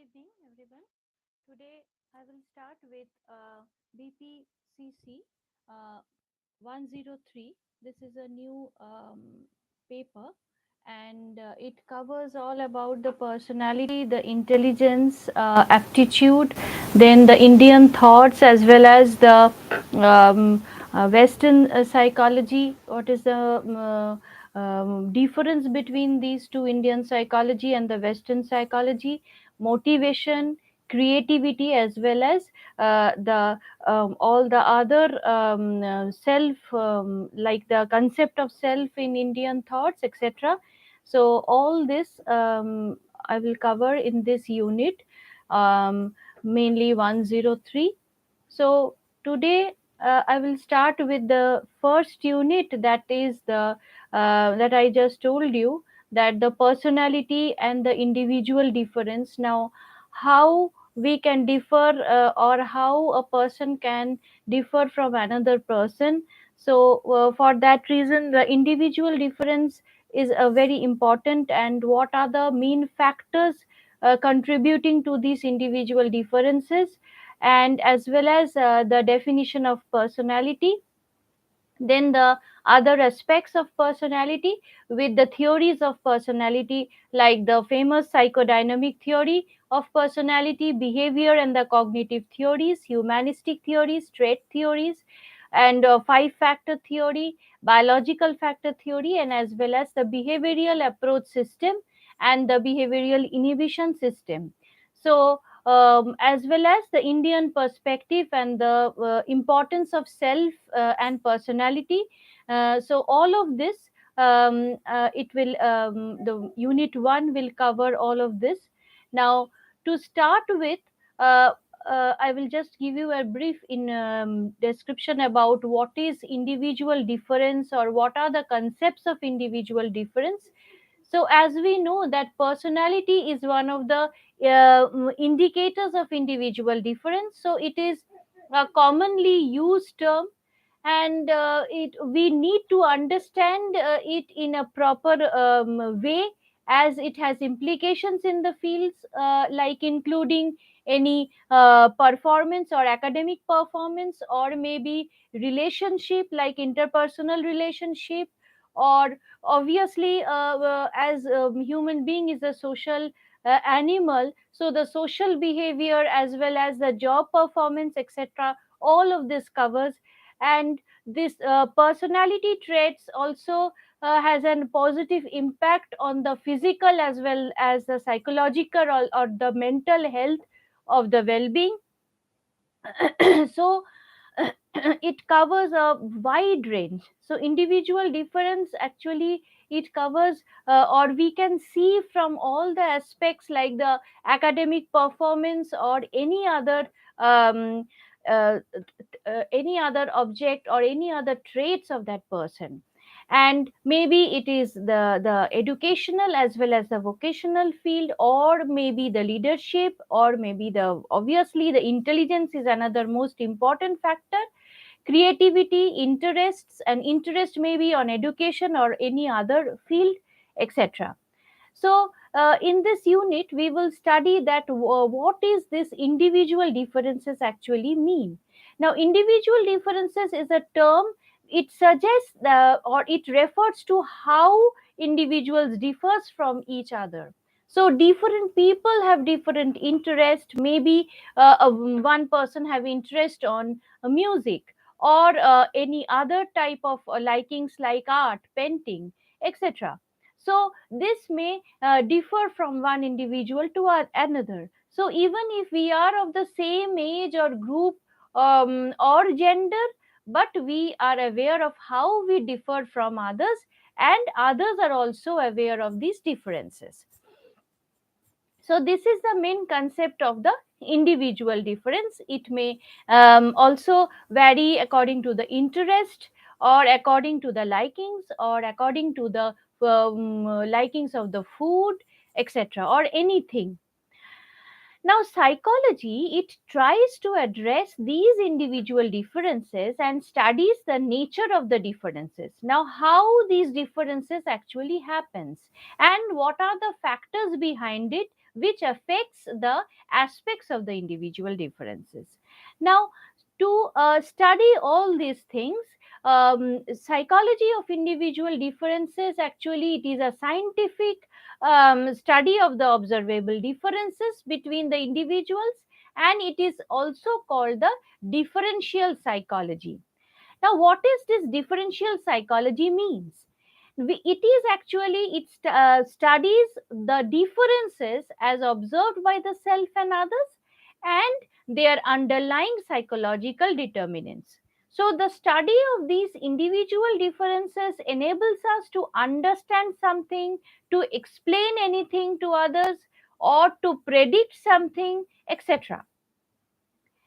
evening, everyone. Today I will start with Bpch uh, 103. This is a new paper, and it covers all about the personality, the intelligence, aptitude, then the Indian thoughts, as well as the Western psychology. What is the difference between these two, Indian psychology and the Western psychology, motivation, creativity, as well as the all the other self, like the concept of self in Indian thoughts, etc. So all this I will cover in this unit, um, mainly 103. So today I will start with the first unit, that is the that I just told you, that the personality and the individual difference. Now, how we can differ, or how a person can differ from another person. So for that reason, the individual difference is very important, and what are the main factors contributing to these individual differences, and as well as the definition of personality, then the other aspects of personality with the theories of personality, like the famous psychodynamic theory of personality, behavior and the cognitive theories, humanistic theories, trait theories, and five factor theory, biological factor theory, and as well as the behavioral approach system and the behavioral inhibition system. So as well as the Indian perspective and the importance of self and personality. So all of this, it will, the unit one will cover all of this. Now, to start with, uh, I will just give you a brief in description about what is individual difference, or what are the concepts of individual difference. So as we know that personality is one of the indicators of individual difference, so it is a commonly used term, and it we need to understand it in a proper way, as it has implications in the fields, like including any performance or academic performance, or maybe relationship like interpersonal relationship, or obviously as human being is a social animal, so the social behavior as well as the job performance, etc., all of this covers. And this personality traits also has a positive impact on the physical as well as the psychological, or the mental health of the well-being. So it covers a wide range. So individual difference actually, it covers, or we can see from all the aspects, like the academic performance or um, uh, any other object or any other traits of that person. And maybe it is the educational as well as the vocational field, or maybe the leadership, or maybe the obviously the intelligence is another most important factor, creativity, interests, and interest maybe on education or any other field, etc. So in this unit we will study that what is this individual differences actually mean. Now, individual differences is a term, it suggests or it refers to how individuals differs from each other. So different people have different interest, maybe one person have interest on music, or any other type of likings like art, painting, etc. So this may differ from one individual to another. So even if we are of the same age or group, or gender, but we are aware of how we differ from others, and others are also aware of these differences. So this is the main concept of the individual difference. It may also vary according to the interest, or according to the likings, or according to the likings of the food, etc., or anything. Now, psychology, it tries to address these individual differences and studies the nature of the differences. Now, how these differences actually happens, and what are the factors behind it, which affects the aspects of the individual differences. Now, to study all these things, psychology of individual differences, actually it is a scientific study of the observable differences between the individuals, and it is also called the differential psychology. Now, what is this differential psychology means? It is actually, it studies the differences as observed by the self and others, and their underlying psychological determinants. So the study of these individual differences enables us to understand something, to explain anything to others, or to predict something, etc.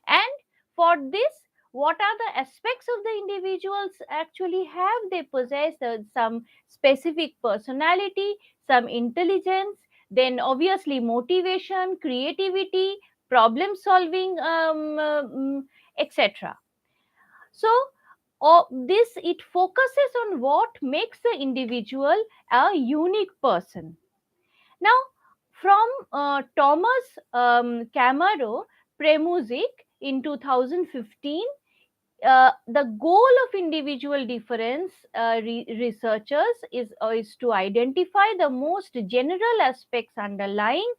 And for this, what are the aspects of the individuals actually have? They possess some specific personality, some intelligence, then obviously motivation, creativity, problem solving, etc. So this, it focuses on what makes the individual a unique person. Now, from Thomas Camaro Premuzic in 2015, the goal of individual difference researchers is to identify the most general aspects underlying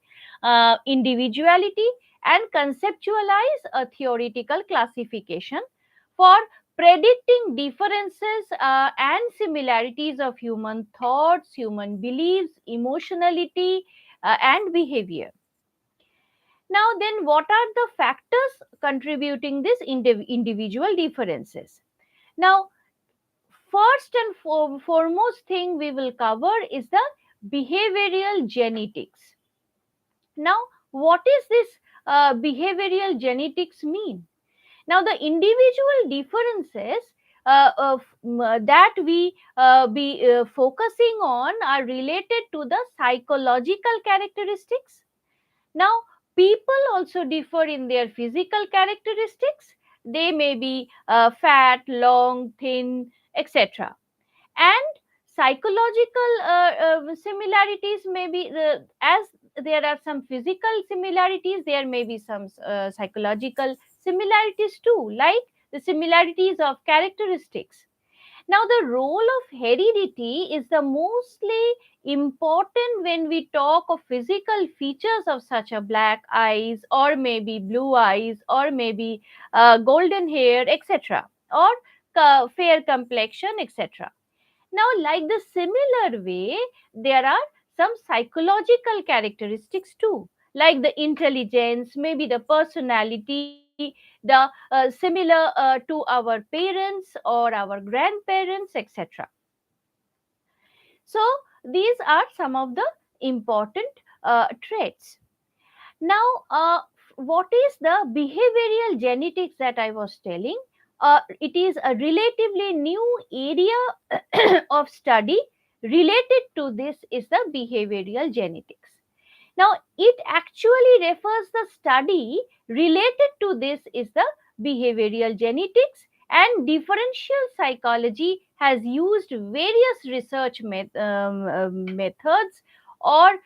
individuality and conceptualize a theoretical classification for predicting differences and similarities of human thoughts, human beliefs, emotionality, and behavior. Now, then, what are the factors contributing this individual differences? Now, first and foremost thing we will cover is the behavioral genetics. Now, what is this behavioral genetics mean? Now, the individual differences that we be focusing on are related to the psychological characteristics. Now, people also differ in their physical characteristics. They may be fat, long, thin, etc. And psychological similarities may be, as there are some physical similarities, there may be some psychological similarities too, like the similarities of characteristics. Now, the role of heredity is the mostly important when we talk of physical features of such a black eyes, or maybe blue eyes, or maybe golden hair, etc., or fair complexion, etc. Now, like the similar way, there are some psychological characteristics too, like the intelligence, maybe the personality, the similar to our parents or our grandparents, etc. So, these are some of the important traits. Now, what is the behavioral genetics that I was telling? It is a relatively new area of study. Related to this is the behavioral genetics. Now, it actually refers the study related to this is the behavioral genetics, and differential psychology has used various research methods or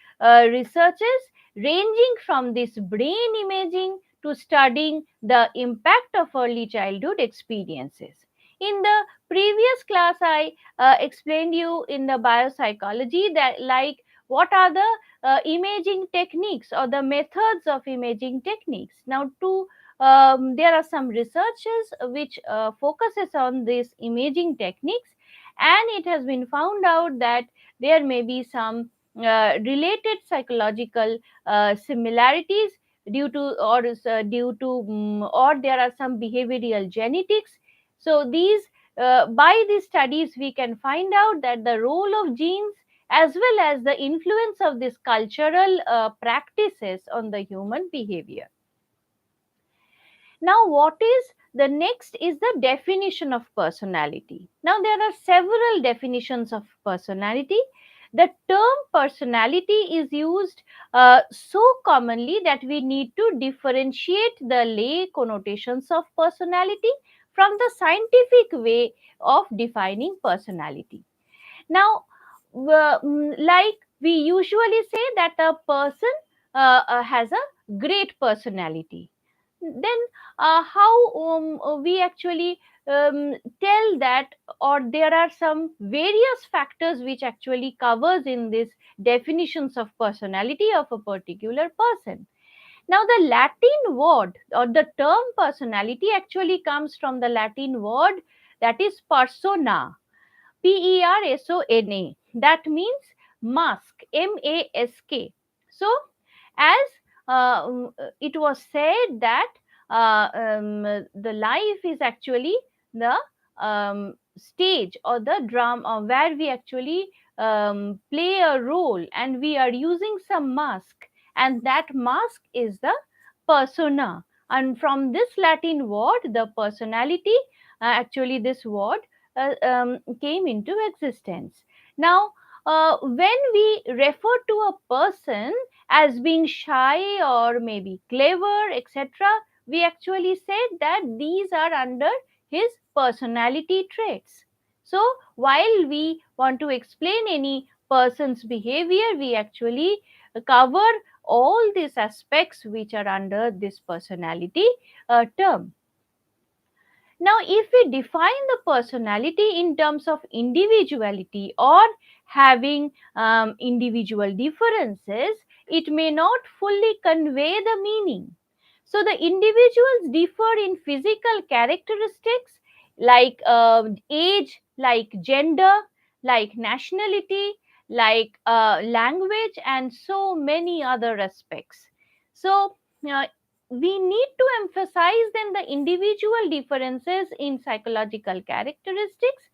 researches ranging from this brain imaging to studying the impact of early childhood experiences. In the previous class, I explained you in the biopsychology that, like, what are the imaging techniques or the methods of imaging techniques. Now, there are some researches which focuses on these imaging techniques, and it has been found out that there may be some related psychological similarities due to, or there are some behavioral genetics. So these, by these studies we can find out that the role of genes as well as the influence of these cultural practices on the human behavior. Now, what is the next is the definition of personality. Now, there are several definitions of personality. The term personality is used so commonly that we need to differentiate the lay connotations of personality from the scientific way of defining personality. Now, like we usually say that a person has a great personality. Then how we actually tell that, or there are some various factors which actually covers in this definitions of personality of a particular person. Now the Latin word or the term personality actually comes from the Latin word that is persona, persona. That means mask, mask. So, as it was said that the life is actually the stage or the drama where we actually play a role and we are using some mask, and that mask is the persona. And from this Latin word, the personality, actually, this word came into existence. Now, when we refer to a person as being shy or maybe clever, etc., we actually said that these are under his personality traits. So, while we want to explain any person's behavior, we actually cover all these aspects which are under this personality term. Now, if we define the personality in terms of individuality or having individual differences, it may not fully convey the meaning. So, the individuals differ in physical characteristics like age, like gender, like nationality, like language, and so many other aspects. So, uh, we need to emphasize then the individual differences in psychological characteristics.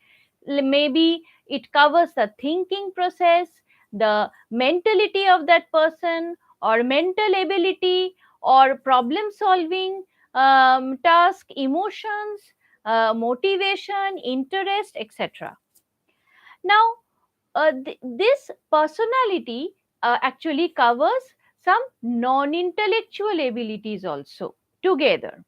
Maybe it covers the thinking process, the mentality of that person, or mental ability, or problem solving, task, emotions, motivation, interest, etc. Now, this personality actually covers some non intellectual abilities also together.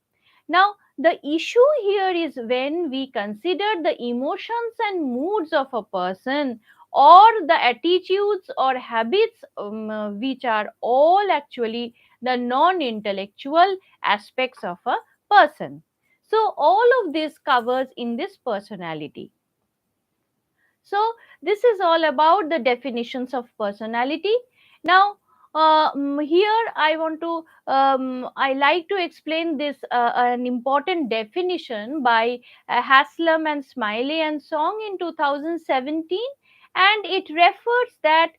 Now, the issue here is when we consider the emotions and moods of a person, or the attitudes or habits, which are all actually the non intellectual aspects of a person. So, all of this covers in this personality. So, this is all about the definitions of personality. Now, here I want to, I like to explain this an important definition by Haslam and Smiley and Song in 2017, and it refers that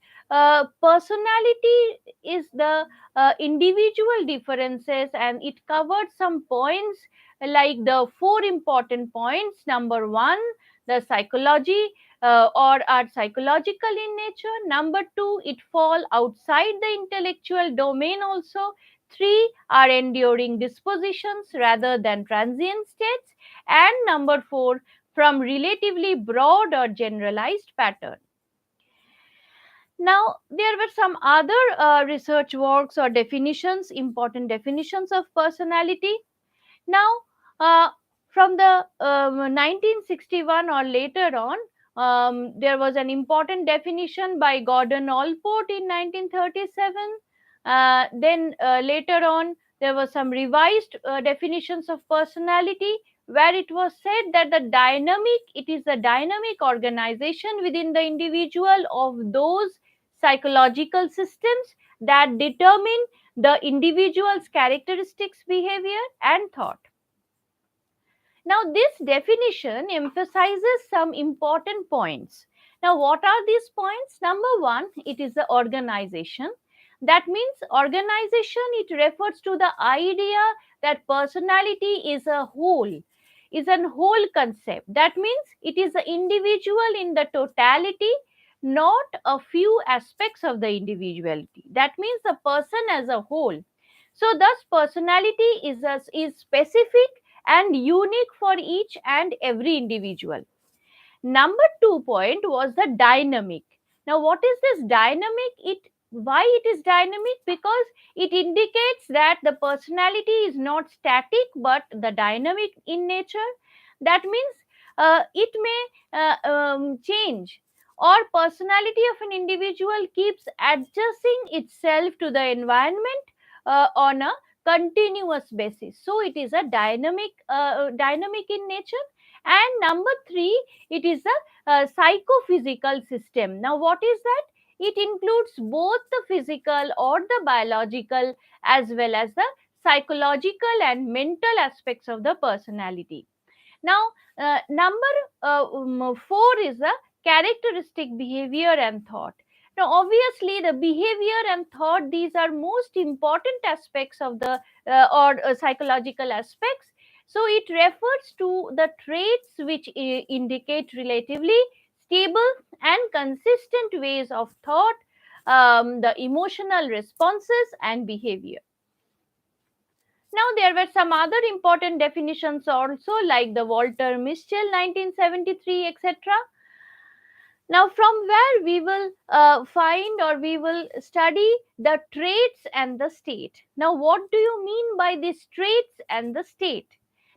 personality is the individual differences, and it covered some points like the four important points. Number one, the psychology, or are psychological in nature. Number two, it fall outside the intellectual domain also. Three, are enduring dispositions rather than transient states. And number four, from relatively broad or generalized pattern. Now, there were some other research works or definitions, important definitions of personality. Now, from the 1961 or later on, there was an important definition by Gordon Allport in 1937. Then later on, there were some revised definitions of personality, where it was said that it is the dynamic organization within the individual of those psychological systems that determine the individual's characteristics, behavior, and thought. Now, this definition emphasizes some important points. Now, what are these points? Number one, it is the organization. That means organization, it refers to the idea that personality is a whole, is a whole concept. That means it is the individual in the totality, not a few aspects of the individuality. That means the person as a whole. So, thus, personality is specific and unique for each and every individual. Number two point was the dynamic. Now, what is this dynamic? Why it is dynamic? Because it indicates that the personality is not static but the dynamic in nature. That means it may change, or personality of an individual keeps adjusting itself to the environment on a continuous basis. So it is a dynamic in nature. And number 3, it is a psychophysical system. Now what is that? It includes both the physical or the biological as well as the psychological and mental aspects of the personality. Now, number 4 is the characteristic behavior and thought. Now, obviously, the behavior and thought, these are most important aspects of the or psychological aspects. So, it refers to the traits which indicate relatively stable and consistent ways of thought, the emotional responses, and behavior. Now, there were some other important definitions also, like the Walter Mischel 1973, etc. Now, from where we will find or we will study the traits and the state. Now, what do you mean by these traits and the state?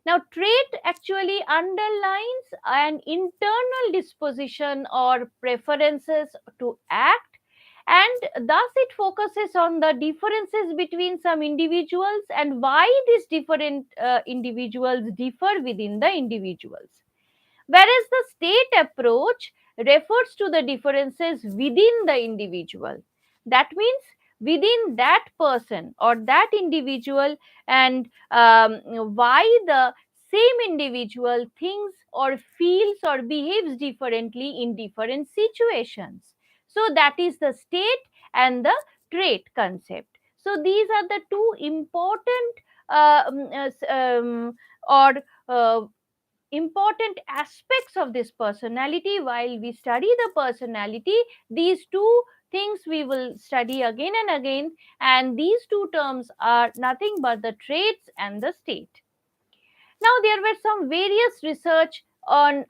Now, trait actually underlines an internal disposition or preferences to act, and thus it focuses on the differences between some individuals and why these different individuals differ within the individuals. Whereas the state approach refers to the differences within the individual. That means within that person or that individual, and why the same individual thinks or feels or behaves differently in different situations. So that is the state and the trait concept. So these are the two important or important aspects of this personality. While we study the personality, these two things we will study again and again, and these two terms are nothing but the traits and the state. Now there were some various research on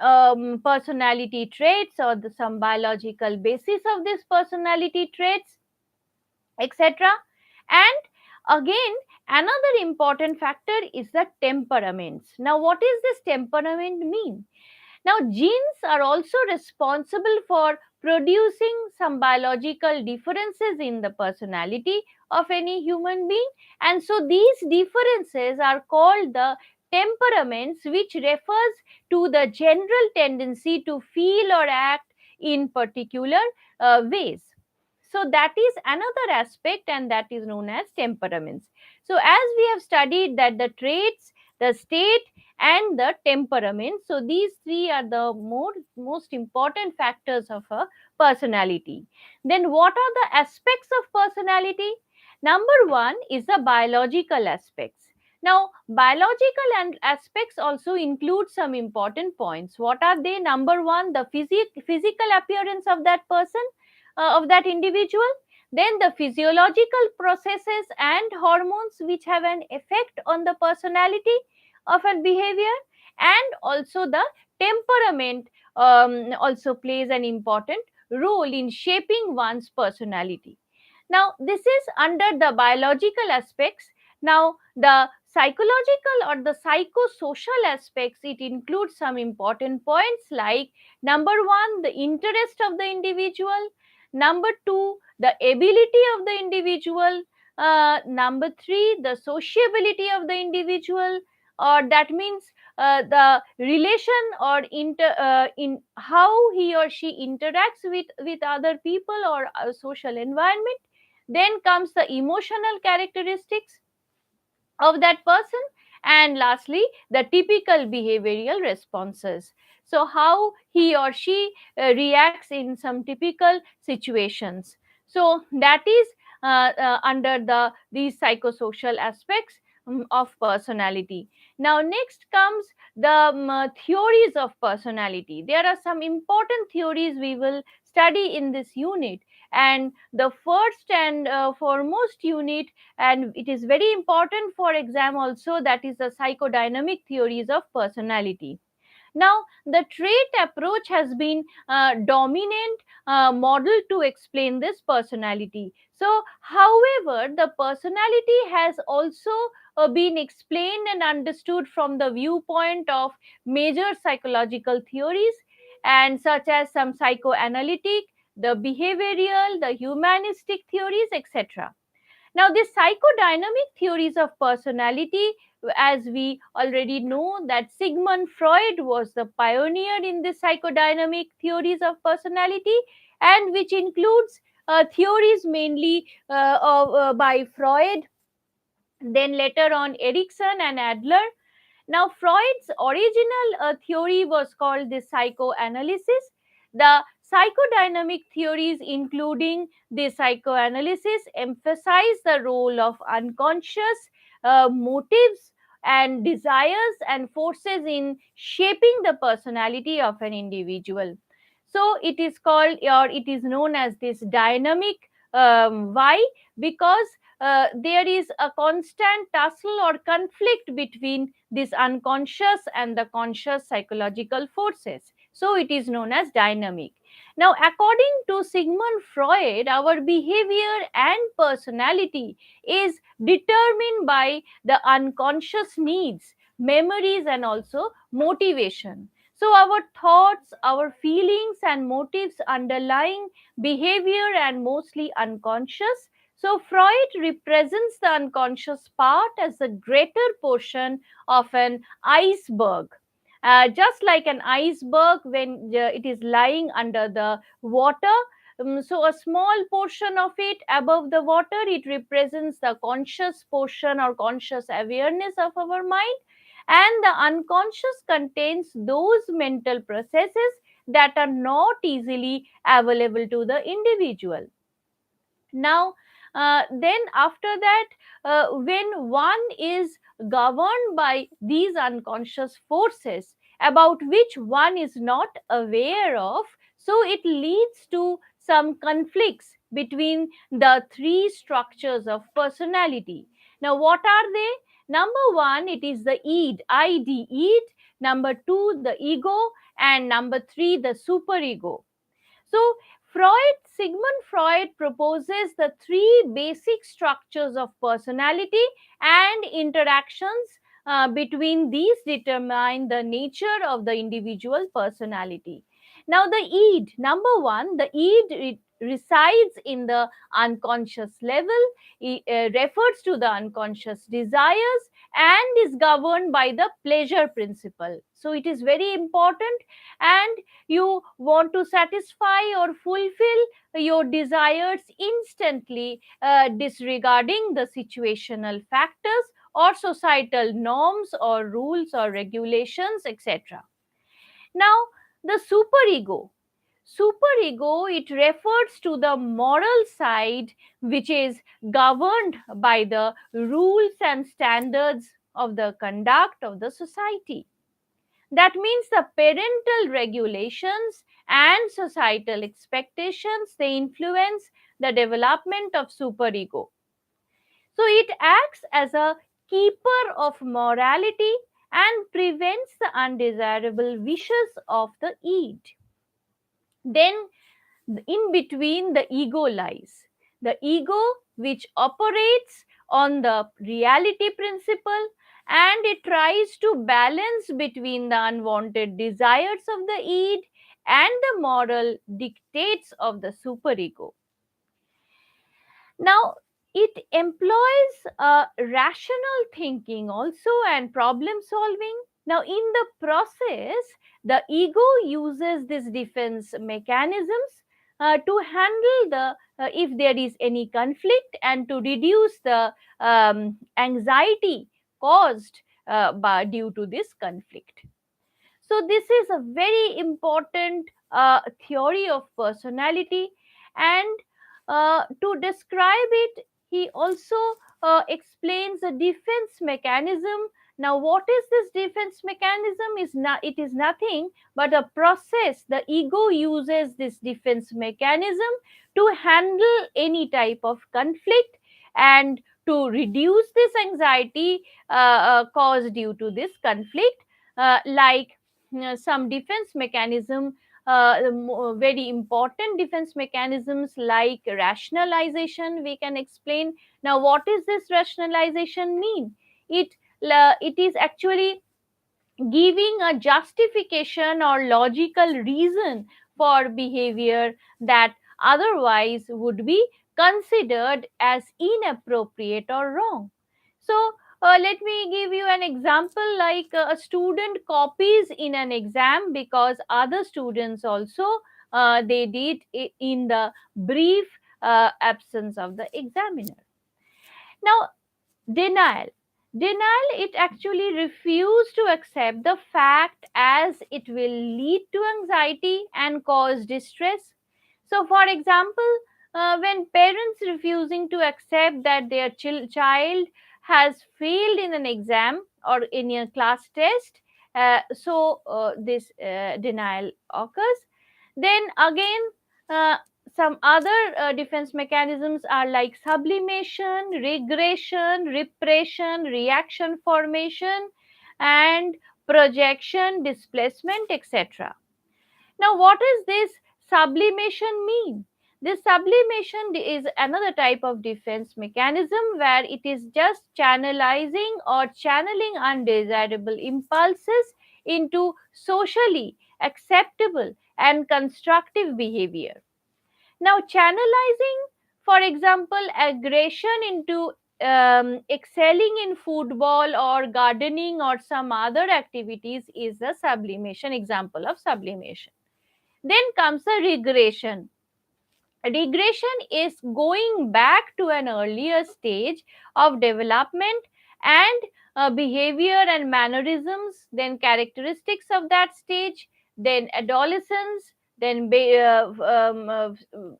personality traits or some biological basis of this personality traits, etc. And again, another important factor is the temperaments. Now what is this temperament mean? Now, genes are also responsible for producing some biological differences in the personality of any human being, and so these differences are called the temperaments, which refers to the general tendency to feel or act in particular ways. So that is another aspect, and that is known as temperaments. So as we have studied that the traits, the state, and the temperament, so these three are the most important factors of a personality. Then what are the aspects of personality? Number 1 is the biological aspects. Now biological and aspects also include some important points. What are they? Number 1, the physical appearance of that person, of that individual. Then the physiological processes and hormones which have an effect on the personality of a behavior, and also the temperament also plays an important role in shaping one's personality. Now this is under the biological aspects. Now the psychological or the psychosocial aspects, it includes some important points like number 1, the interest of the individual. Number 2, the ability of the individual. Number 3, the sociability of the individual, or that means the relation or in how he or she interacts with other people or a social environment. Then comes the emotional characteristics of that person, and lastly the typical behavioral responses. So how he or she reacts in some typical situations. So that is under these psychosocial aspects of personality. Now next comes the theories of personality. There are some important theories we will study in this unit, and the first and foremost unit, and it is very important for exam also, that is the psychodynamic theories of personality. Now the trait approach has been dominant model to explain this personality. So however, the personality has also been explained and understood from the viewpoint of major psychological theories, and such as some psychoanalytic, the behavioral, the humanistic theories, etc. Now, these psychodynamic theories of personality, as we already know, that Sigmund Freud was the pioneer in the psychodynamic theories of personality, and which includes theories mainly by Freud, then later on Erikson and Adler. Now, Freud's original theory was called the psychoanalysis. The psychodynamic theories, including the psychoanalysis, emphasize the role of unconscious motives and desires and forces in shaping the personality of an individual. So, it is called, or it is known as this dynamic. Why? Because there is a constant tussle or conflict between this unconscious and the conscious psychological forces. So it is known as dynamic. Now, according to Sigmund Freud, our behavior and personality is determined by the unconscious needs, memories, and also motivation. So, our thoughts, our feelings, and motives underlying behavior and mostly unconscious. So, Freud represents the unconscious part as a greater portion of an iceberg. Just like an iceberg when it is lying under the water. So, a small portion of it above the water, it represents the conscious portion or conscious awareness of our mind. And the unconscious contains those mental processes that are not easily available to the individual. Now, then after that, when one is governed by these unconscious forces about which one is not aware of, so it leads to some conflicts between the three structures of personality. Now, what are they? Number one, it is the id, id. Number two, the ego. And number three, the superego. So, Sigmund Freud proposes the three basic structures of personality, and interactions between these determine the nature of the individual personality. Now, the id, number one, the id resides in the unconscious level, it refers to the unconscious desires, and is governed by the pleasure principle. So, it is very important, and you want to satisfy or fulfill your desires instantly, disregarding the situational factors or societal norms or rules or regulations, etc. Now, the superego. Superego, it refers to the moral side, which is governed by the rules and standards of the conduct of the society. That means the parental regulations and societal expectations, they influence the development of superego. So it acts as a keeper of morality and prevents the undesirable wishes of the id. Then in between the ego lies. The ego, which operates on the reality principle, and it tries to balance between the unwanted desires of the id and the moral dictates of the superego. Now, it employs rational thinking also and problem solving. Now, in the process, the ego uses these defense mechanisms to handle the if there is any conflict, and to reduce the anxiety caused due to this conflict. So, this is a very important theory of personality, and to describe it, he also explains a defense mechanism. Now, what is this defense mechanism? It is nothing but a process. The ego uses this defense mechanism to handle any type of conflict, and to reduce this anxiety caused due to this conflict, like some defense mechanism, very important defense mechanisms like rationalization, we can explain. Now, what is this rationalization mean? It it is actually giving a justification or logical reason for behavior that otherwise would be considered as inappropriate or wrong. So, let me give you an example, like a student copies in an exam because other students also they did in the brief absence of the examiner. Now, denial. Denial, it actually refuse to accept the fact as it will lead to anxiety and cause distress. So, for example, when parents refusing to accept that their child has failed in an exam or in a class test, this denial occurs. Then again, uh, some other defense mechanisms are like sublimation, regression, repression, reaction formation, and projection, displacement, etc. Now, what is this sublimation mean? This sublimation is another type of defense mechanism where it is just channelizing or channeling undesirable impulses into socially acceptable and constructive behavior. Now, channelizing, for example, aggression into excelling in football or gardening or some other activities is a sublimation example of sublimation. Then comes the regression. Regression is going back to an earlier stage of development and behavior and mannerisms, then characteristics of that stage, then adolescence, then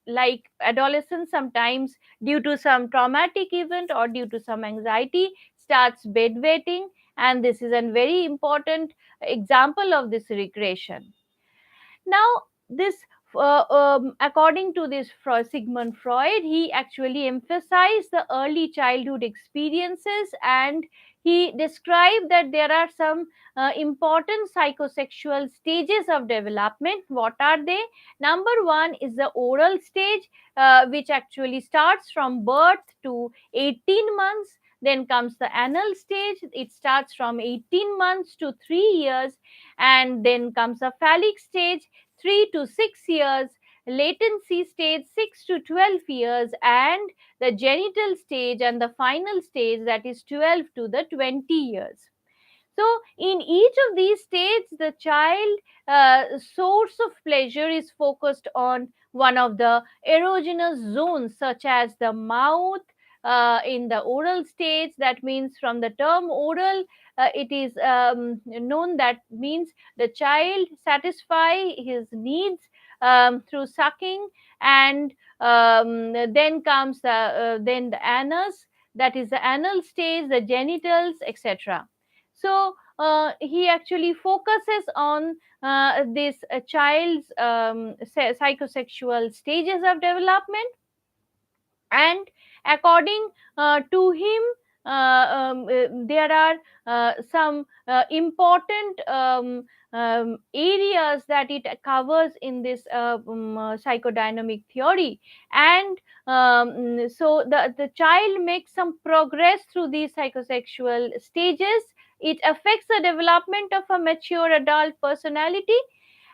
like adolescence sometimes due to some traumatic event or due to some anxiety starts bedwetting, and this is a very important example of this regression. Now, this according to this Sigmund Freud, he actually emphasized the early childhood experiences, and he described that there are some important psychosexual stages of development. What are they? Number one is the oral stage, which actually starts from birth to 18 months. Then comes the anal stage, it starts from 18 months to 3 years. And then comes a phallic stage, 3 to 6 years, latency stage 6 to 12 years, and the genital stage and the final stage, that is 12 to the 20 years. So, in each of these states, the child source of pleasure is focused on one of the erogenous zones, such as the mouth. In the oral stage, that means from the term oral, it is known that means the child satisfy his needs through sucking, and then comes then the anus, that is the anal stage, the genitals, etc. So he actually focuses on this child's psychosexual stages of development, and according to him, there are some important areas that it covers in this psychodynamic theory. And so the child makes some progress through these psychosexual stages. It affects the development of a mature adult personality.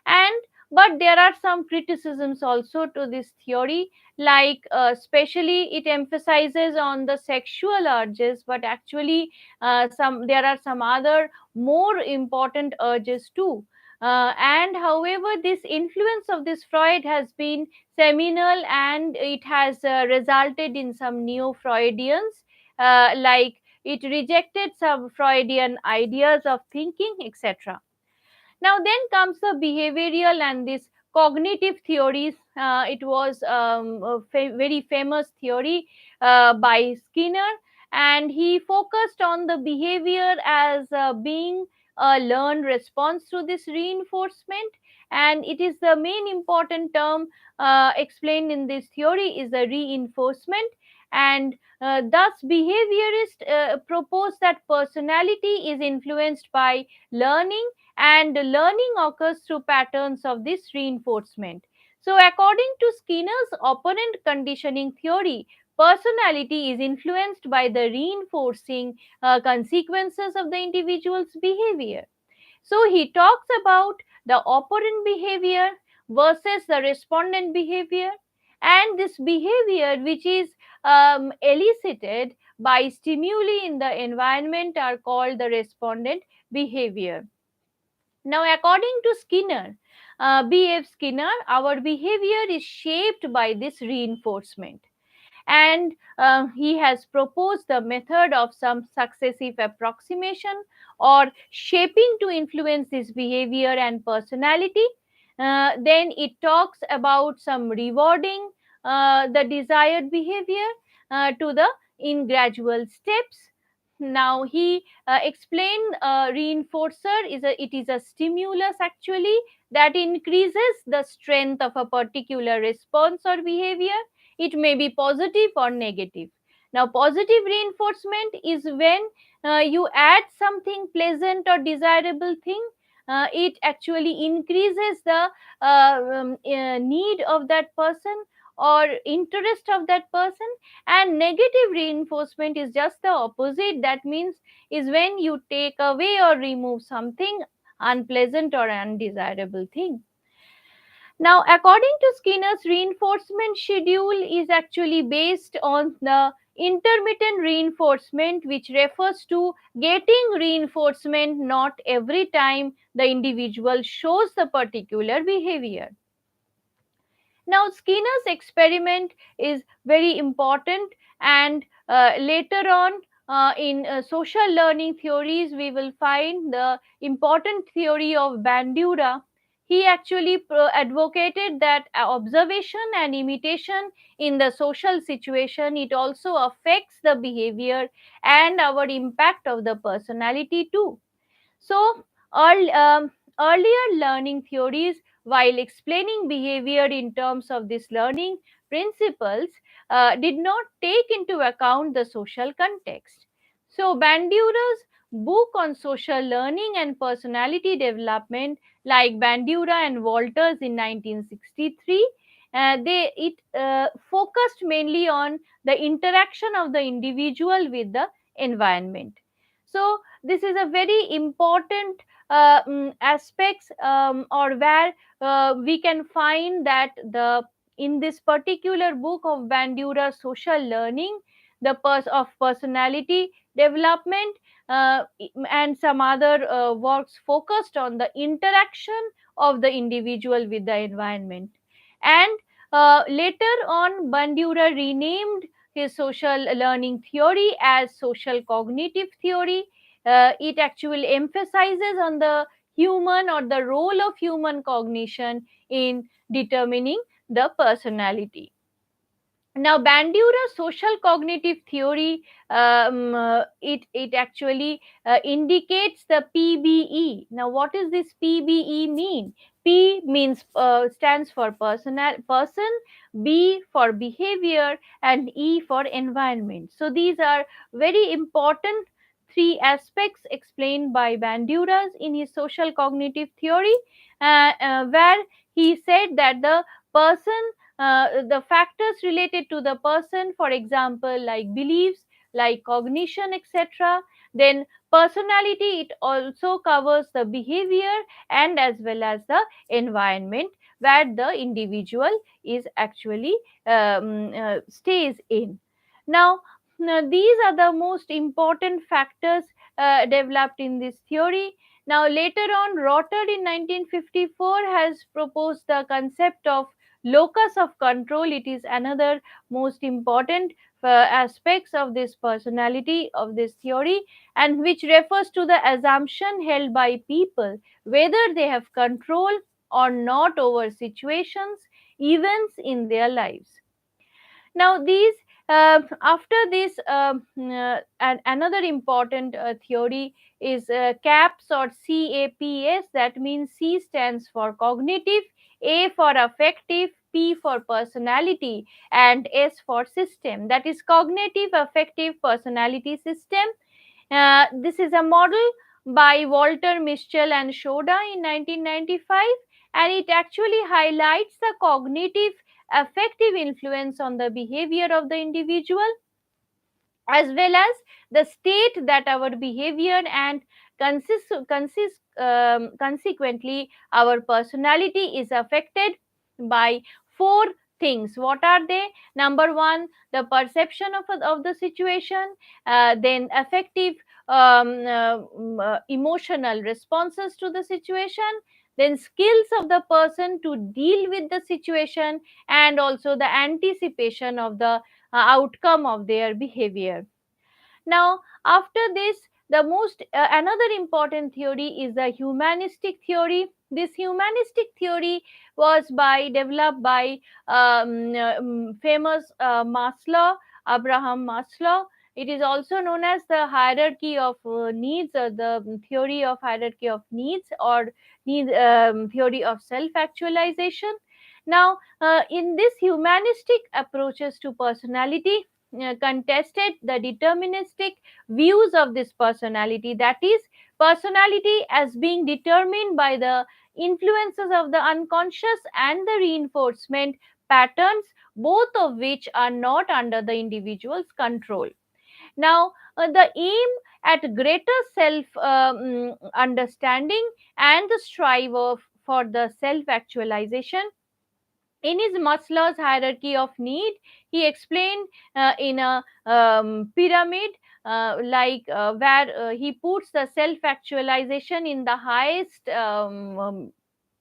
And but there are some criticisms also to this theory, like especially it emphasizes on the sexual urges, but actually there are some other more important urges too. And however, this influence of this Freud has been seminal, and it has resulted in some neo Freudians, like it rejected some Freudian ideas of thinking, etc. Now, then comes the behavioral and this cognitive theories. It was a very famous theory by Skinner, and he focused on the behavior as being a learned response to this reinforcement. And it is the main important term explained in this theory is the reinforcement. And thus, behaviorists propose that personality is influenced by learning, and learning occurs through patterns of this reinforcement. So, according to Skinner's opponent conditioning theory, personality is influenced by the reinforcing consequences of the individual's behavior. So he talks about the operant behavior versus the respondent behavior, and this behavior which is elicited by stimuli in the environment are called the respondent behavior. Now, according to Skinner, B.F. Skinner, our behavior is shaped by this reinforcement, and he has proposed the method of some successive approximation or shaping to influence this behavior and personality. Then it talks about some rewarding the desired behavior to the in gradual steps. Now he explained reinforcer is a it is a stimulus actually that increases the strength of a particular response or behavior. It may be positive or negative. Now, positive reinforcement is when you add something pleasant or desirable thing. It actually increases the need of that person or interest of that person. And negative reinforcement is just the opposite. That means is when you take away or remove something unpleasant or undesirable thing. Now, according to Skinner's reinforcement schedule is actually based on the intermittent reinforcement, which refers to getting reinforcement not every time the individual shows the particular behavior. Now, Skinner's experiment is very important, and later on in social learning theories, we will find the important theory of Bandura. He actually advocated that observation and imitation in the social situation, it also affects the behavior and our impact of the personality too. So, earlier learning theories, while explaining behavior in terms of this learning principles, did not take into account the social context. So, Bandura's book on social learning and personality development, like Bandura and Walters in 1963, they it focused mainly on the interaction of the individual with the environment. So this is a very important aspects, or where we can find that the in this particular book of Bandura, social learning, the of personality development, and some other works focused on the interaction of the individual with the environment. And later on, Bandura renamed his social learning theory as social cognitive theory. It actually emphasizes on the human or the role of human cognition in determining the personality. Now, Bandura's social cognitive theory, it actually indicates the PBE. Now, what does this PBE mean? P means stands for person, B for behavior, and E for environment. So these are very important three aspects explained by Bandura in his social cognitive theory, where he said that the person, the factors related to the person, for example, like beliefs, like cognition, etc. Then personality, it also covers the behavior and as well as the environment where the individual is actually stays in. Now, these are the most important factors developed in this theory. Now, later on, Rotter in 1954 has proposed the concept of locus of control. It is another most important aspects of this personality of this theory, and which refers to the assumption held by people whether they have control or not over situations, events in their lives. Now, these after this, another important theory is CAPS or CAPS. That means C stands for cognitive, A for affective, P for personality, and S for system. That is cognitive affective personality system. This is a model by Walter Mischel and Shoda in 1995, and it actually highlights the cognitive affective influence on the behavior of the individual, as well as the state that our behavior and consequently, our personality is affected by four things. What are they? Number one, the perception of the situation, then affective, emotional responses to the situation, then skills of the person to deal with the situation, and also the anticipation of the outcome of their behavior. Now, after this, the most another important theory is the humanistic theory. This humanistic theory was developed by famous Maslow, Abraham Maslow. It is also known as the hierarchy of needs, or the theory of hierarchy of needs, or theory of self-actualization. Now, in this humanistic approaches to personality, contested the deterministic views of this personality, that is, personality as being determined by the influences of the unconscious and the reinforcement patterns, both of which are not under the individual's control. Now, the aim at greater self understanding and the strive for the self actualization. In his Maslow's hierarchy of need, he explained in a pyramid, where he puts the self actualization in the highest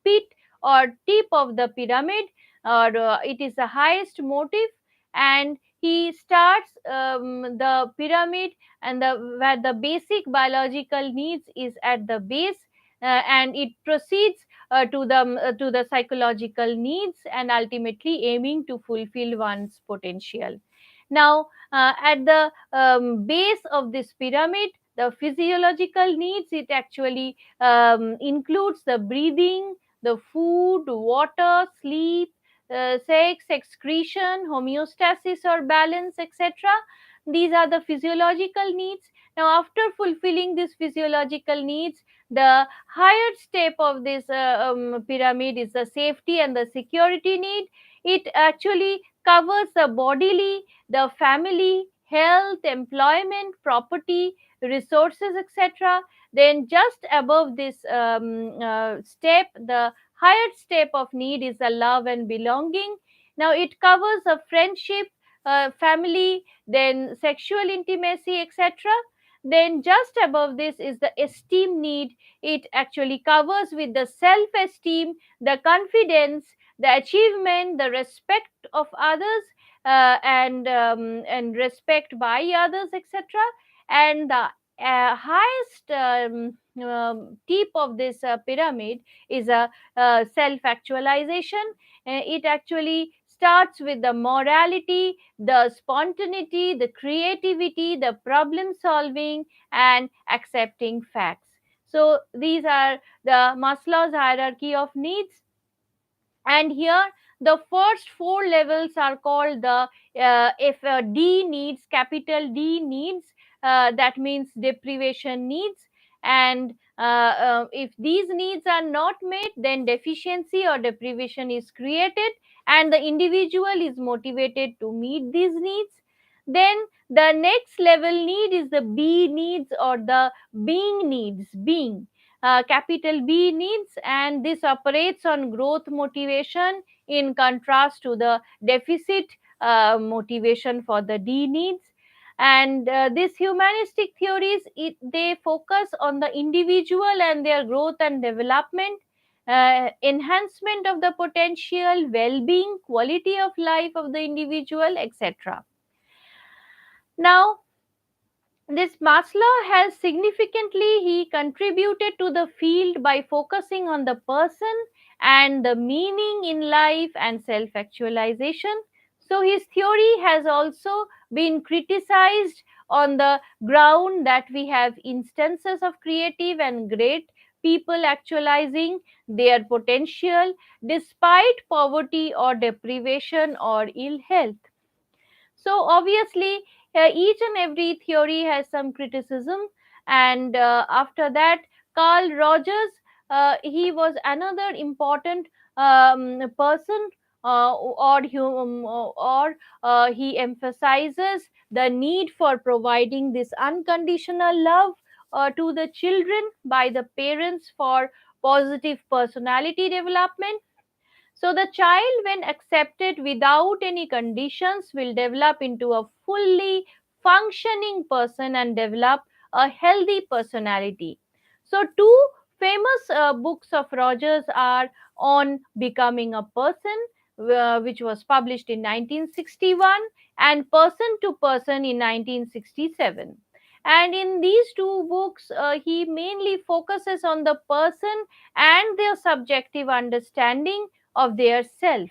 pit or tip of the pyramid, or it is the highest motive, and he starts the pyramid, and where the basic biological needs is at the base, and it proceeds to the psychological needs, and ultimately aiming to fulfill one's potential. Now, at the base of this pyramid, the physiological needs, it actually includes the breathing, the food, water, sleep, sex, excretion, homeostasis or balance, etc. These are the physiological needs. Now, after fulfilling these physiological needs, the higher step of this pyramid is the safety and the security need. It actually covers the bodily, the family, health, employment, property, resources, etc. Then, just above this step, the higher step of need is the love and belonging. Now, it covers a friendship, family, then sexual intimacy, etc. Then, just above this is the esteem need. It actually covers with the self esteem, the confidence, the achievement, the respect of others, and respect by others, etc. And the highest tip of this pyramid is a self actualization. It actually starts with the morality, the spontaneity, the creativity, the problem solving, and accepting facts. So, these are the Maslow's hierarchy of needs. And here, the first four levels are called the if D needs, capital D needs, that means deprivation needs. And if these needs are not met, then deficiency or deprivation is created, and the individual is motivated to meet these needs. Then the next level need is the B needs, or the being needs, being, capital B needs, and this operates on growth motivation, in contrast to the deficit motivation for the D needs. And these humanistic theories, they focus on the individual and their growth and development, enhancement of the potential, well-being, quality of life of the individual, etc. Now, this Maslow has significantly he contributed to the field by focusing on the person and the meaning in life and self actualization. So his theory has also been criticized on the ground that we have instances of creative and great people actualizing their potential despite poverty or deprivation or ill health. So obviously, each and every theory has some criticism. And after that, Carl Rogers, he was another important person, he emphasizes the need for providing this unconditional love to the children by the parents for positive personality development. So the child, when accepted without any conditions, will develop into a fully functioning person and develop a healthy personality. So two famous books of Rogers are On Becoming a Person, which was published in 1961, and Person to Person in 1967. And in these two books, he mainly focuses on the person and their subjective understanding of their self.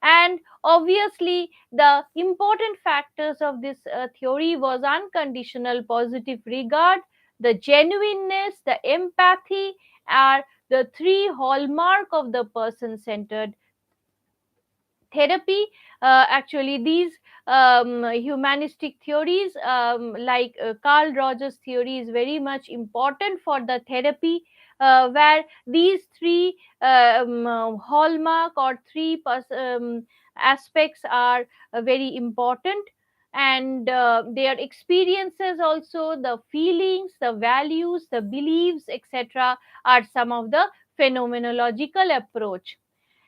And obviously the important factors of this theory was unconditional positive regard, the genuineness, the empathy are the three hallmark of the person centered therapy. Actually these humanistic theories, like Carl Rogers theory, is very much important for the therapy, where these three hallmark or three aspects are very important. And their experiences also, the feelings, the values, the beliefs, etc., are some of the phenomenological approach.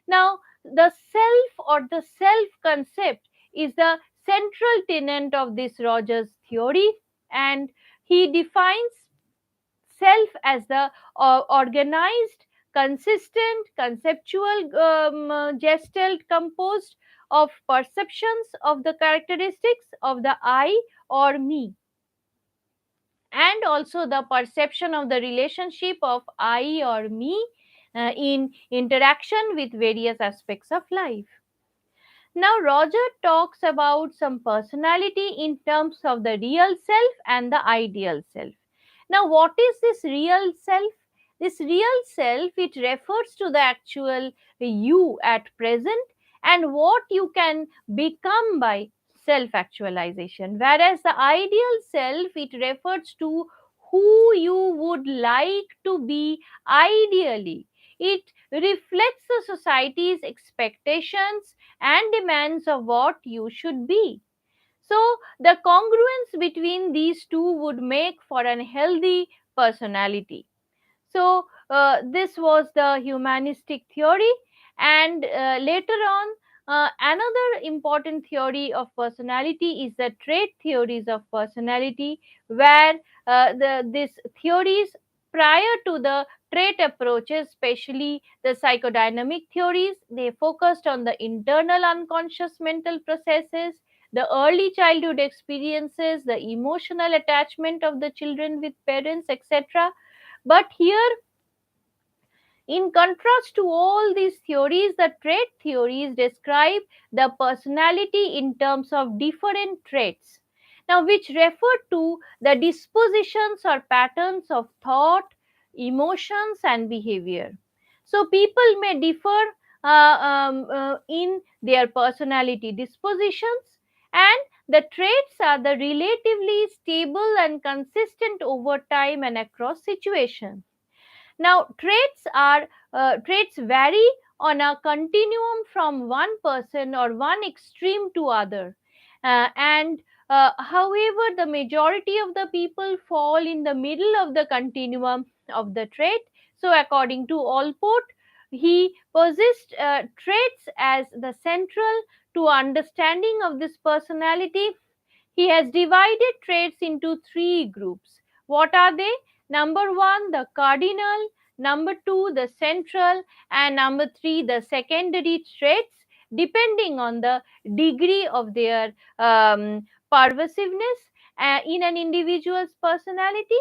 Now, the self or the self concept is the central tenet of this Rogers theory, and he defines self as the organized, consistent, conceptual gestalt composed of perceptions of the characteristics of the I or me, and also the perception of the relationship of I or me in interaction with various aspects of life. Now, Roger talks about some personality in terms of the real self and the ideal self. Now, what is this real self? This real self, it refers to the actual you at present and what you can become by self actualization. Whereas the ideal self, it refers to who you would like to be ideally. It reflects the society's expectations and demands of what you should be. So, the congruence between these two would make for an healthy personality. So, this was the humanistic theory, and later on, another important theory of personality is the trait theories of personality, where these theories prior to the trait approaches, especially the psychodynamic theories, they focused on the internal unconscious mental processes, the early childhood experiences, the emotional attachment of the children with parents, etc. But here, in contrast to all these theories, the trait theories describe the personality in terms of different traits, now which refer to the dispositions or patterns of thought, emotions, and behavior. So, people may differ in their personality dispositions, and the traits are the relatively stable and consistent over time and across situations. Now, traits vary on a continuum from one person or one extreme to other, and however, the majority of the people fall in the middle of the continuum of the trait. So, according to Allport, he possessed traits as the central to understanding of this personality. He has divided traits into three groups. What are they? Number one, the cardinal, number two, the central, and number three, the secondary traits, depending on the degree of their pervasiveness in an individual's personality.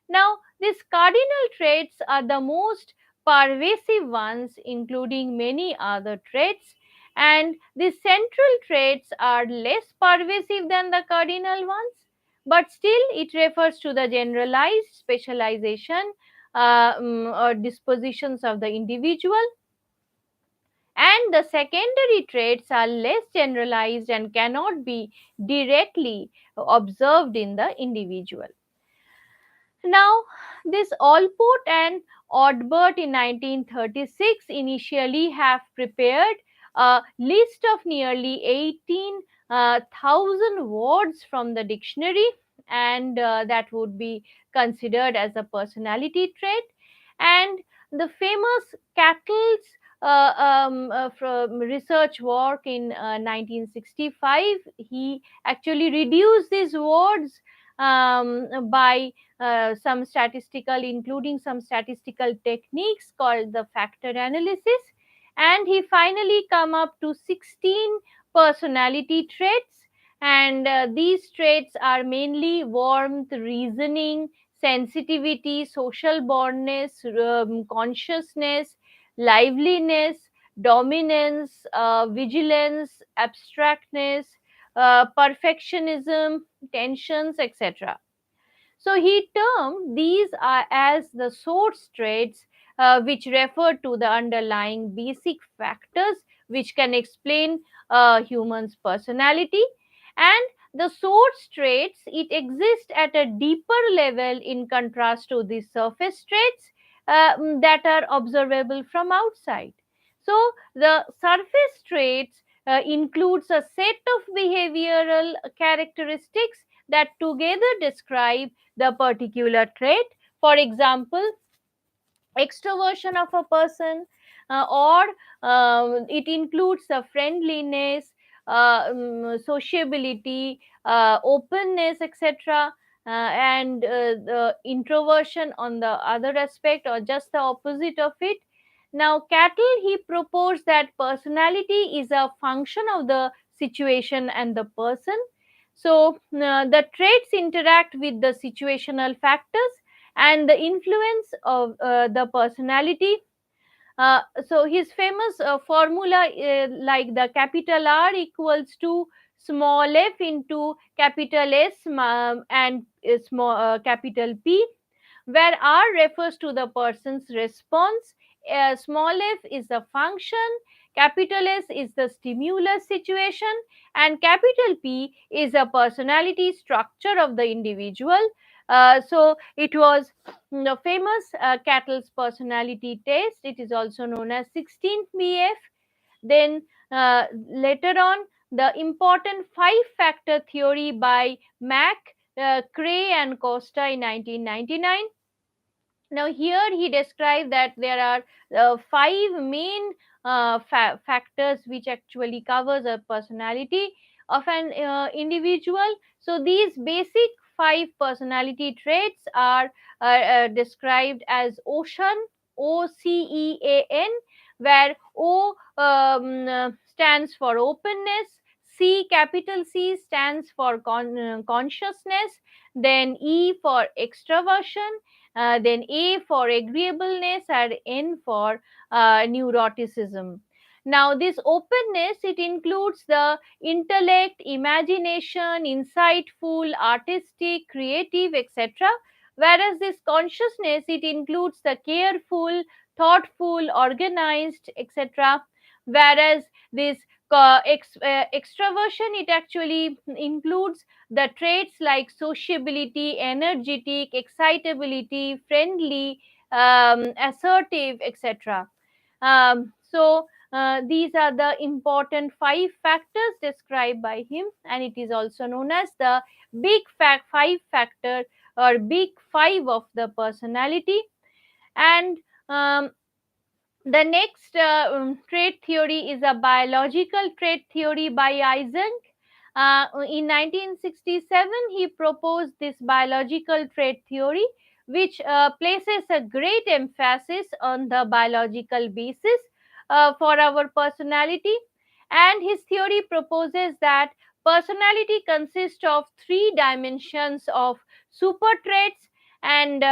Now, these cardinal traits are the most pervasive ones, including many other traits, and the central traits are less pervasive than the cardinal ones, but still it refers to the generalized specialization or dispositions of the individual, and the secondary traits are less generalized and cannot be directly observed in the individual. Now, this Allport and Odbert in 1936 initially have prepared a list of nearly 18,000 words from the dictionary, and that would be considered as a personality trait. And the famous Cattle's from research work in 1965, he actually reduced these words by some statistical, including some statistical techniques called the factor analysis, and he finally come up to 16 personality traits. And these traits are mainly warmth, reasoning, sensitivity, social bondness, consciousness, liveliness, dominance, vigilance, abstractness, perfectionism, tensions, etc. So he termed these are as the source traits, which refer to the underlying basic factors which can explain a human's personality. And the source traits, it exists at a deeper level in contrast to the surface traits that are observable from outside. So the surface traits includes a set of behavioral characteristics that together describe the particular trait. For example, extroversion of a person, or it includes the friendliness, sociability, openness, etc. And the introversion on the other aspect, or just the opposite of it. Now, Cattle, he proposed that personality is a function of the situation and the person. So, the traits interact with the situational factors and the influence of the personality. So his famous formula, like the capital R equals to small f into capital S, and small capital P, where R refers to the person's response, small f is the function, capital S is the stimulus situation, and capital P is the personality structure of the individual. So it was the famous Cattle's personality test. It is also known as 16th BF. Then later on, the important five factor theory by Mack, Cray, and Costa in 1999. Now here he described that there are five main factors which actually covers a personality of an individual. So these basic five personality traits are described as ocean, OCEAN, where O stands for openness, C, capital C, stands for consciousness, then E for extraversion, then A for agreeableness, and N for neuroticism. Now, this openness, it includes the intellect, imagination, insightful, artistic, creative, etc. Whereas this consciousness, it includes the careful, thoughtful, organized, etc. Whereas this extraversion, it actually includes the traits like sociability, energetic, excitability, friendly, assertive, etc. These are the important five factors described by him, and it is also known as the five factor, or big five of the personality. And the next trait theory is a biological trait theory by Eysenck. In 1967, he proposed this biological trait theory, which places a great emphasis on the biological basis for our personality. And his theory proposes that personality consists of three dimensions of super traits, and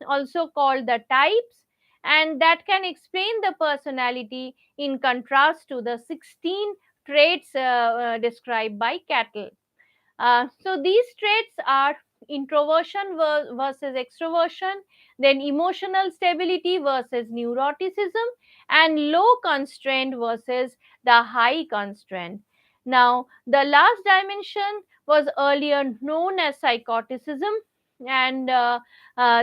also called the types, and that can explain the personality in contrast to the 16 traits described by Cattle. So these traits are introversion versus extroversion, then emotional stability versus neuroticism, and low constraint versus the high constraint. Now, the last dimension was earlier known as psychoticism, and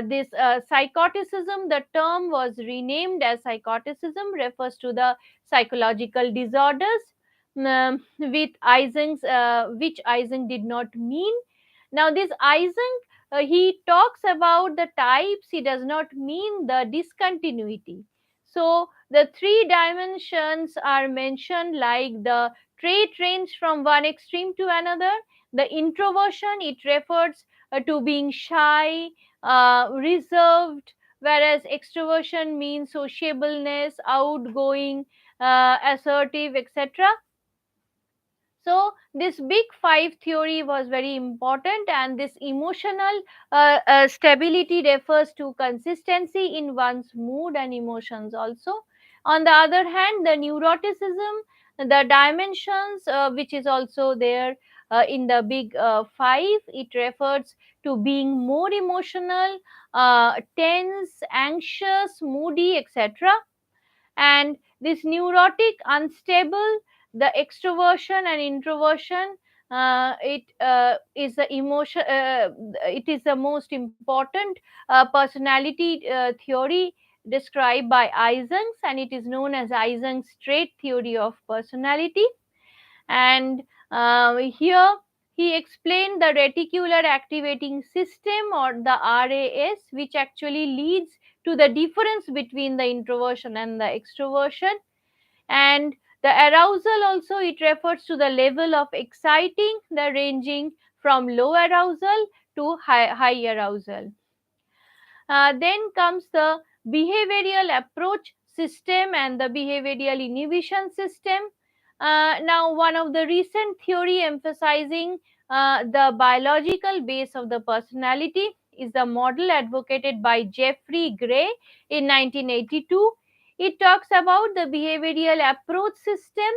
this psychoticism, the term was renamed as psychoticism, refers to the psychological disorders, which Eysenck did not mean. Now, this Ising, he talks about the types, he does not mean the discontinuity. So, the three dimensions are mentioned, like the trait range from one extreme to another. The introversion, it refers to being shy, reserved, whereas extroversion means sociableness, outgoing, assertive, etc. So this big five theory was very important, and this emotional stability refers to consistency in one's mood and emotions also. On the other hand, the neuroticism, the dimensions which is also there in the big five, it refers to being more emotional, tense, anxious, moody, etc. And this neurotic, unstable, the extroversion and introversion, it is the emotion, it is the most important personality theory described by Isings, and it is known as Ising's trait theory of personality. And here he explained the reticular activating system, or the RAS, which actually leads to the difference between the introversion and the extroversion. And the arousal also, it refers to the level of exciting, the ranging from low arousal to high arousal. Then comes the behavioral approach system and the behavioral inhibition system. Now, one of the recent theory emphasizing the biological base of the personality is the model advocated by Jeffrey Gray in 1982. It talks about the behavioral approach system,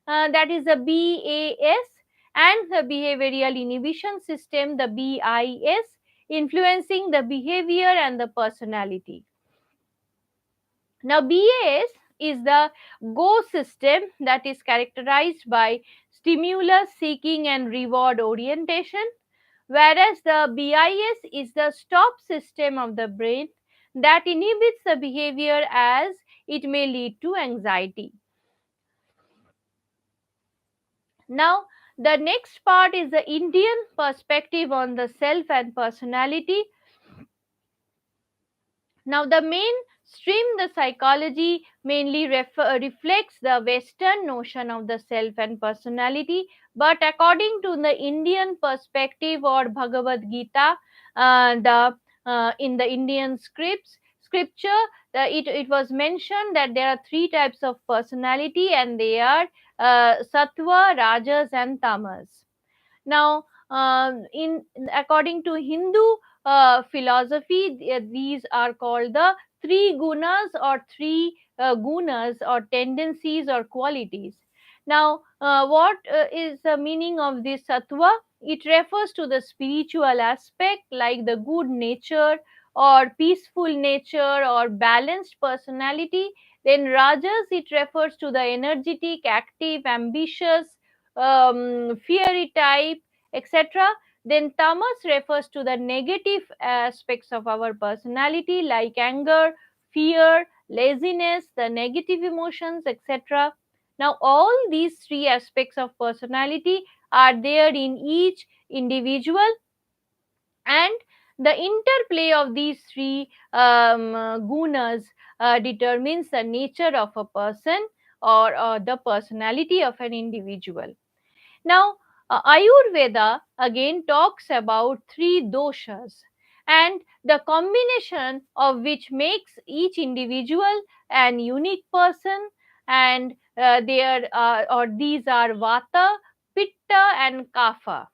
that is the BAS, and the behavioral inhibition system, the BIS, influencing the behavior and the personality. Now, BAS is the go system, that is characterized by stimulus seeking and reward orientation, whereas the BIS is the stop system of the brain that inhibits the behavior as it may lead to anxiety. Now, the next part is the Indian perspective on the self and personality. Now, the mainstream, the psychology mainly reflects the Western notion of the self and personality, but according to the Indian perspective or Bhagavad Gita, the in the Indian scripture, it was mentioned that there are three types of personality, and they are sattva, rajas, and tamas. Now, in according to Hindu philosophy, these are called the three gunas, or three gunas, or tendencies or qualities. Now, what is the meaning of this sattva? It refers to the spiritual aspect, like the good nature or peaceful nature or balanced personality. Then rajas, it refers to the energetic, active, ambitious, fiery type, etc. Then tamas refers to the negative aspects of our personality, like anger, fear, laziness, the negative emotions, etc. Now, all these three aspects of personality are there in each individual, and the interplay of these three gunas determines the nature of a person, or the personality of an individual. Now, Ayurveda again talks about three doshas, and the combination of which makes each individual an unique person, and these are Vata, Pitta, and Kapha.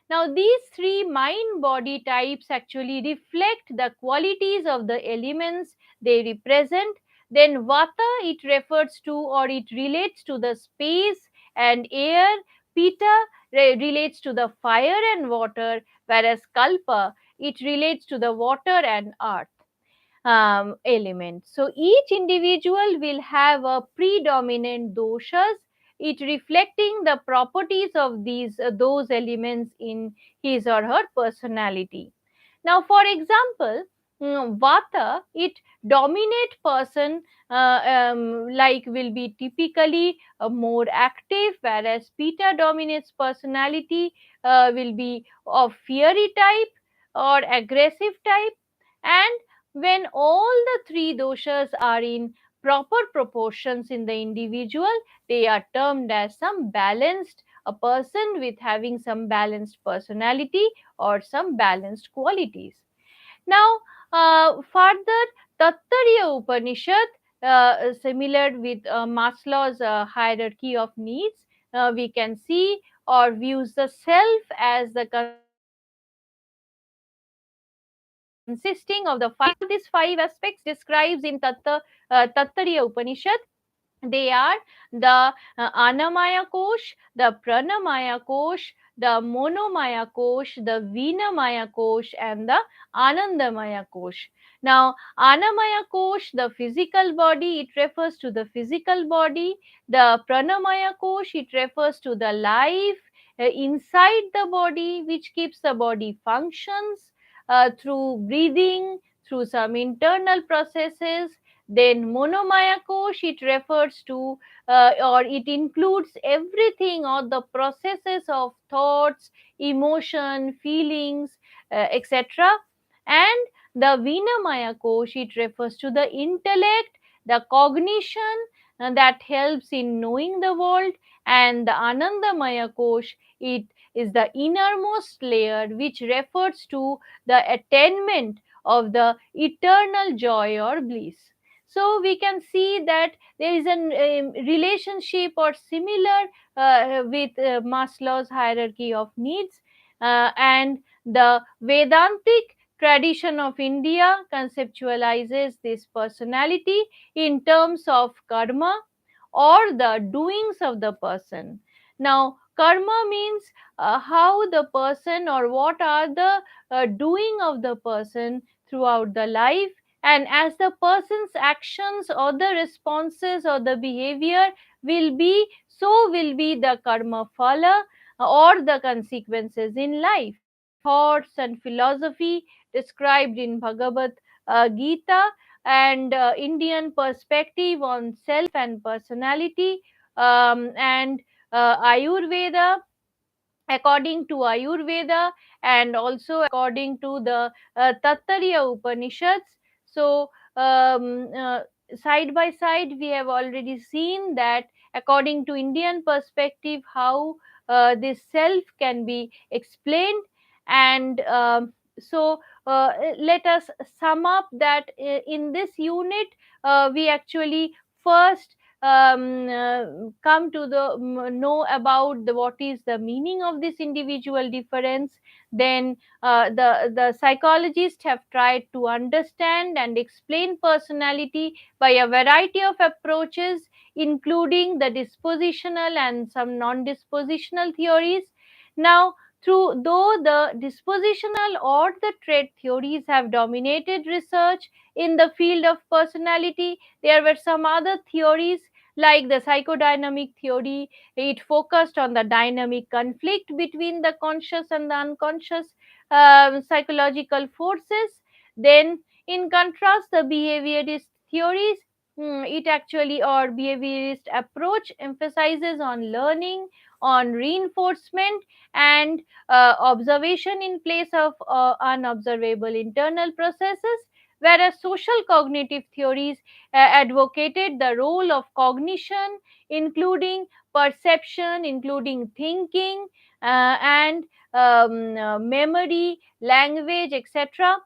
Now, these three mind body types actually reflect the qualities of the elements they represent. Then, Vata, it refers to, or it relates to the space and air. Pitta relates to the fire and water, whereas Kalpa, it relates to the water and earth element. So each individual will have a predominant doshas, it reflecting the properties of those elements in his or her personality. Now, for example, Vata, it dominate person, like will be typically more active, whereas Pitta dominates personality, will be of fiery type or aggressive type. And when all the three doshas are in proper proportions in the individual, they are termed as some balanced, a person with having some balanced personality or some balanced qualities. Now, further, Tattariya Upanishad, similar with Maslow's hierarchy of needs, we can see or views the self as the consisting of the five aspects describes in Tattariya Upanishad. They are the Annamaya Kosh, the Pranamaya Kosh, the Monomaya Kosh, the Vinamaya Kosh, and the Anandamaya Kosh. Now, Annamaya Kosh, the physical body, it refers to the physical body. The Pranamaya Kosh, it refers to the life inside the body, which keeps the body functions through breathing, through some internal processes. Then Monomaya Kosh, it refers to or it includes everything, or the processes of thoughts, emotion, feelings, etc. And the Vinamaya Kosh, it refers to the intellect, the cognition that helps in knowing the world. And the Anandamaya Kosh, it is the innermost layer, which refers to the attainment of the eternal joy or bliss. So we can see that there is a relationship or similar with Maslow's hierarchy of needs, and the Vedantic tradition of India conceptualizes this personality in terms of karma or the doings of the person. Now, karma means how the person, or what are the doing of the person throughout the life, and as the person's actions or the responses or the behavior will be, so will be the karma phala or the consequences in life. Thoughts and philosophy described in Bhagavad Gita, and Indian perspective on self and personality, and Ayurveda, according to Ayurveda, and also according to the Tattariya Upanishads. So, side by side, we have already seen that according to Indian perspective, how this self can be explained. And let us sum up that in this unit, we actually first come to the know about the what is the meaning of this individual difference. Then the psychologists have tried to understand and explain personality by a variety of approaches, including the dispositional and some non-dispositional theories. Now, through though the dispositional or the trait theories have dominated research in the field of personality, there were some other theories like the psychodynamic theory. It focused on the dynamic conflict between the conscious and the unconscious psychological forces. Then, in contrast, the behaviorist theories, it actually, or behaviorist approach, emphasizes on learning, on reinforcement, and observation in place of unobservable internal processes, whereas social cognitive theories advocated the role of cognition, including perception, including thinking, and memory, language, etc.,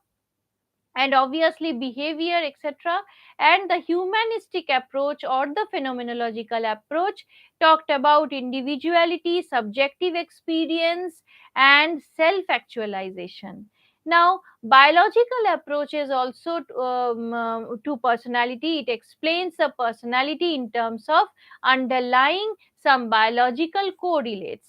and obviously behavior, etc. And the humanistic approach or the phenomenological approach talked about individuality, subjective experience, and self actualization. Now, biological approaches also to personality, it explains the personality in terms of underlying some biological correlates.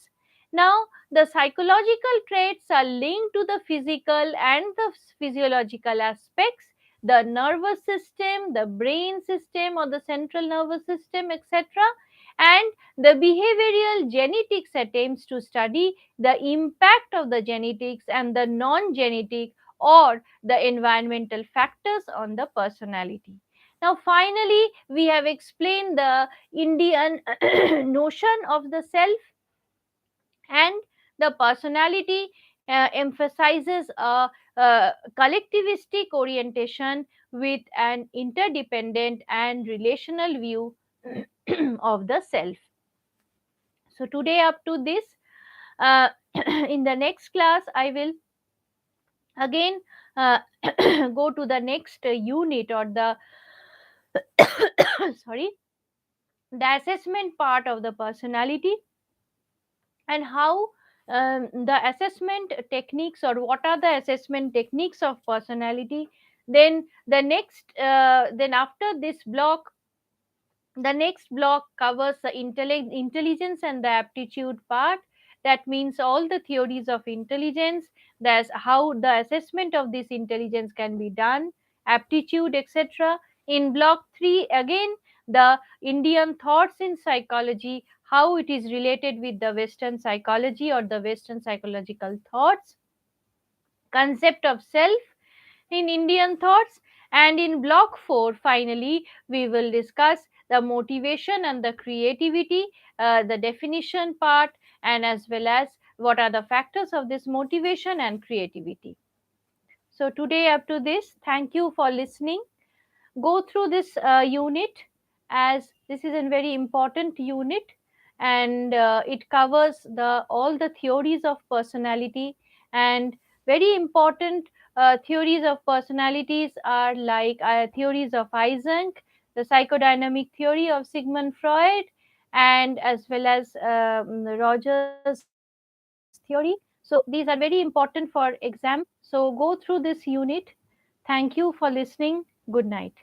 Now, the psychological traits are linked to the physical and the physiological aspects, the nervous system, the brain system or the central nervous system, etc. And the behavioral genetics attempts to study the impact of the genetics and the non genetic or the environmental factors on the personality. Now, finally, we have explained the Indian notion of the self, and the personality emphasizes a collectivistic orientation with an interdependent and relational view of the self. So, today, up to this, uh, in the next class, I will again uh, go to the next unit, or the sorry, the assessment part of the personality, and how the assessment techniques, or what are the assessment techniques of personality. Then then after this block, the next block covers the intelligence and the aptitude part. That means all the theories of intelligence, that's how the assessment of this intelligence can be done, aptitude, etc. In block 3, again, the Indian thoughts in psychology, how it is related with the Western psychology or the Western psychological thoughts, concept of self in Indian thoughts. And in block 4, finally, we will discuss the motivation and the creativity, the definition part, and as well as what are the factors of this motivation and creativity. So, today, up to this, thank you for listening. Go through this unit, as this is a very important unit, and it covers the all the theories of personality. And very important theories of personalities are like theories of Eysenck, the psychodynamic theory of Sigmund Freud, and as well as Rogers theory. So these are very important for exam. So go through this unit. Thank you for listening. Good night.